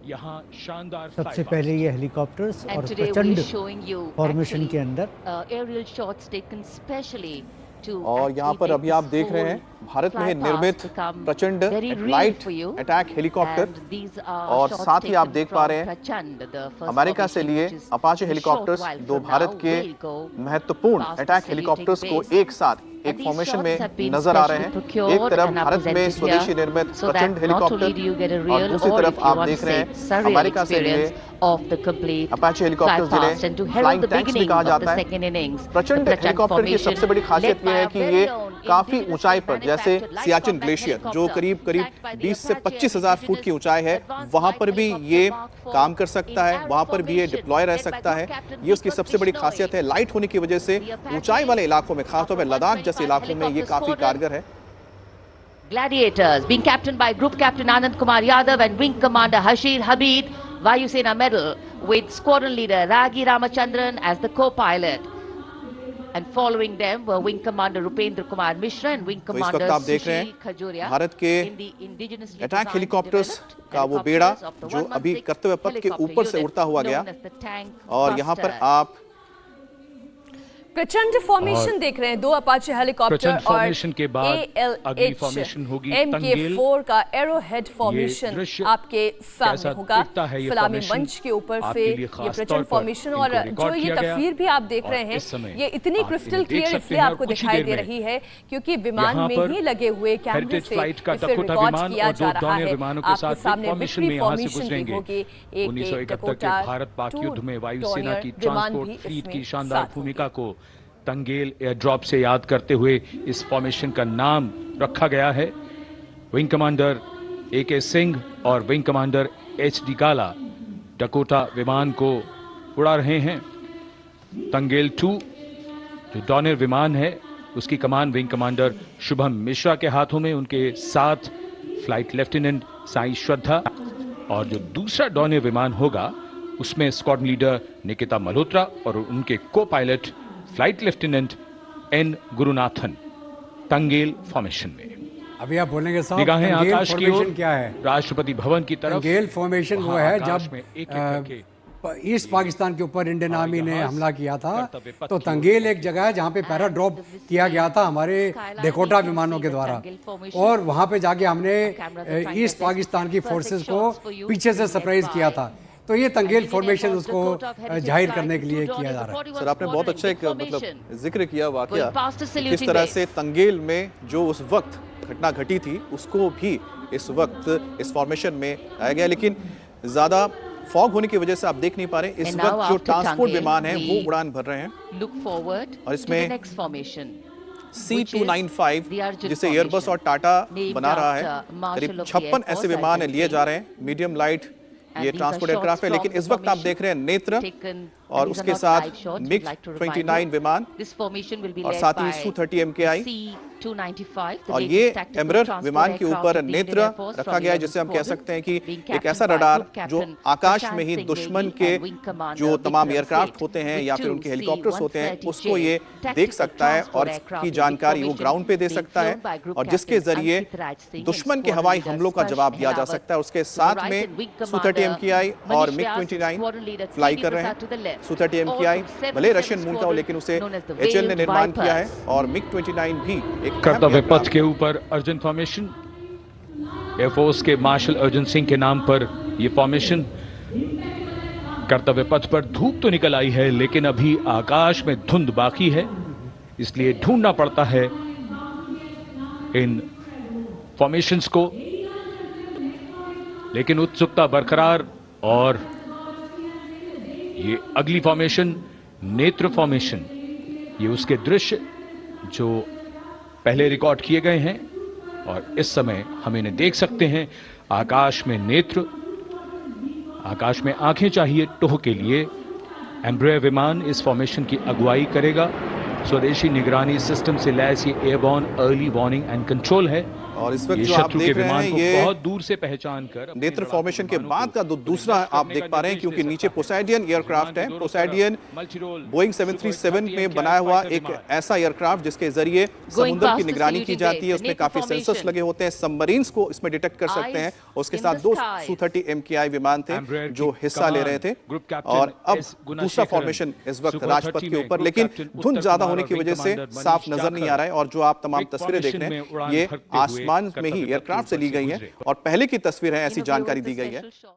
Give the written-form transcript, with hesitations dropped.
यहाँ शानदार सबसे पहले ये हेलीकॉप्टर्स और प्रचंड फॉर्मेशन के अंदर एरियल शॉट्स टेकन स्पेशली और यहाँ पर अभी आप देख रहे हैं भारत में निर्मित प्रचंड लाइट अटैक हेलीकॉप्टर और साथ ही आप देख पा रहे हैं अमेरिका से लिए अपाचे हेलीकॉप्टर्स, दो भारत के महत्वपूर्ण अटैक हेलीकॉप्टर्स को एक साथ एक फॉर्मेशन में नजर आ रहे हैं। एक तरफ भारत में स्वदेशी निर्मित प्रचंड हेलीकॉप्टर और दूसरी तरफ आप देख रहे हैं अमेरिका से लिए अपाचे हेलीकॉप्टर्स जिन्हें फ्लाइंग टैंक्स भी कहा जाता है। प्रचंड हेलीकॉप्टर की सबसे बड़ी खासियत यह है कि ये काफी ऊंचाई पर, जैसे सियाचिन ग्लेशियर जो करीब 20 से 25,000 फुट की ऊंचाई है, वहां पर भी ये काम कर सकता है, वहां पर भी ये डिप्लॉय रह सकता है। ये उसकी सबसे बड़ी खासियत है। लाइट होने की वजह से ऊंचाई वाले इलाकों में, खासतौर पर लद्दाख जैसे इलाकों में ये काफी कारगर है। Gladiators being captained by Group Captain Anand Kumar Yadav and Wing Commander Hashir Habib, Vayusena Medal, with Squadron Leader Ragi Ramachandran as the co-pilot. And following them were Wing Commander Rupendra Kumar Mishra and Wing Commander Sushil Khajuria. Bharat के attack helicopters का वो बेड़ा जो अभी कर्तव्य पथ के ऊपर से उड़ता हुआ गया, और यहाँ पर आप प्रचंड फॉर्मेशन देख रहे हैं। दो अपाचे हेलीकॉप्टर फॉर्मेशन के बाद अगली फॉर्मेशन होगी MK4 का एरोहेड फॉर्मेशन आपके सामने होगा। सलामी मंच के ऊपर से ये प्रचंड फॉर्मेशन और जो ये तस्वीर भी आप देख रहे हैं, ये इतनी क्रिस्टल क्लियर इसलिए आपको दिखाई दे रही है क्योंकि विमान में ही लगे हुए कैमरे से इसे रिकॉर्ड किया जा रहा है। आपके सामने विक्ट्री फॉर्मेशन भी होगी। 1971 के भारत पाक युद्ध में वायुसेना की ट्रांसपोर्ट फ्लीट की शानदार भूमिका को तंगेल एयर ड्रॉप से याद करते हुए इस फॉर्मेशन का नाम रखा गया है। विंग कमांडर AK सिंह और विंग कमांडर HD गाला डकोटा विमान को उड़ा रहे हैं। तंगेल 2 जो डॉनर विमान है, उसकी कमान विंग कमांडर शुभम मिश्रा के हाथों में, उनके साथ फ्लाइट लेफ्टिनेंट साई श्रद्धा, और जो दूसरा डॉनर विमान होगा उसमें स्क्वाड्रन लीडर निकिता मल्होत्रा और उनके को pilot flight lieutenant N Gurunathan. Tangail formation में अभी आप बोलेंगे साहब, निगाहें आकाश की ओर क्या है? राष्ट्रपति भवन की तरफ। तंगेल फॉर्मेशन वो है जब ईस्ट पाकिस्तान के ऊपर इंडियन आर्मी ने हमला किया था, तो तंगेल एक जगह है जहाँ पे पैरा ड्रॉप किया गया था हमारे डेकोटा विमानों के द्वारा, और वहाँ पे जाके हमने ईस्ट पाकिस्तान की फोर्सेस को पीछे से सरप्राइज किया था। तो ये तंगेल फॉर्मेशन उसको जाहिर करने के लिए किया जा रहा है। सर, आपने बहुत अच्छा एक जिक्र किया वाकया, किस तरह से तंगेल में जो उस वक्त घटना घटी थी उसको भी इस वक्त इस फॉर्मेशन में आया गया, लेकिन ज्यादा फॉग होने की वजह से आप देख नहीं पा रहे। इस वक्त जो ट्रांसपोर्ट विमान है वो उड़ान भर रहे हैं, और इसमें C295 जिसे एयरबस और टाटा बना रहा है, करीब 56 ऐसे विमान लिए जा रहे हैं। मीडियम लाइट ये ट्रांसपोर्ट एयरक्राफ्ट है, लेकिन इस वक्त आप देख रहे हैं नेत्र और उसके साथ MiG-29 विमान और साथ ही Su-30 MKI, और ये एमरर विमान के ऊपर नेत्र रखा गया है, जिसे हम कह सकते हैं कि एक ऐसा रडार जो आकाश में ही दुश्मन के जो तमाम एयरक्राफ्ट होते हैं या फिर उनके हेलीकॉप्टर्स होते हैं उसको ये देख सकता है और इसकी जानकारी वो ग्राउंड पे दे सकता है, और जिसके जरिए दुश्मन के हवाई हमलों का जवाब दिया जा सकता है। उसके साथ में Su-30 MKI और MiG-29 फ्लाई कर रहे हैं। Su-30 MKI भले रशियन मूल का हो, लेकिन उसे HL ने निर्माण किया है, और MiG-29 भी कर्तव्य पथ के ऊपर अर्जेंट फॉर्मेशन। एयरफोर्स के मार्शल अर्जुन सिंह के नाम पर यह फॉर्मेशन। कर्तव्य पथ पर धूप तो निकल आई है, लेकिन अभी आकाश में धुंध बाकी है, इसलिए ढूंढना पड़ता है इन फॉर्मेशंस को, लेकिन उत्सुकता बरकरार। और ये अगली फॉर्मेशन नेत्र फॉर्मेशन, ये उसके दृश्य जो पहले रिकॉर्ड किए गए हैं, और इस समय हम इन्हें देख सकते हैं। आकाश में नेत्र, आकाश में आंखें चाहिए टोह के लिए। एम्ब्रेयर विमान इस फॉर्मेशन की अगुवाई करेगा। स्वदेशी निगरानी सिस्टम से लैस ये airborne early warning and control है। और इस वक्त जो आप देख रहे हैं ये बहुत दूर से पहचान कर नेत्र फॉर्मेशन के बाद का दूसरा आप देख पा रहे हैं, क्योंकि नीचे पोसाइडियन एयरक्राफ्ट है। पोसाइडियन बोइंग 737 में बनाया हुआ एक ऐसा एयरक्राफ्ट जिसके जरिए समुद्र की निगरानी की जाती है। उसमें काफी सेंसर्स लगे होते हैं, सबमरीन्स को इसमें डिटेक्ट कर सकते हैं। उसके साथ 2 Su-30 MKI विमान थे जो हिस्सा ले रहे थे। और अब दूसरा फॉर्मेशन इस वक्त राजपथ के ऊपर, लेकिन धुंध ज्यादा होने की वजह से साफ नजर नहीं आ रहा है। और जो आप तमाम तस्वीरें देख रहे हैं ये आसमान में ही एयरक्राफ्ट से ली गई है और पहले की तस्वीर है, ऐसी जानकारी दी गई है।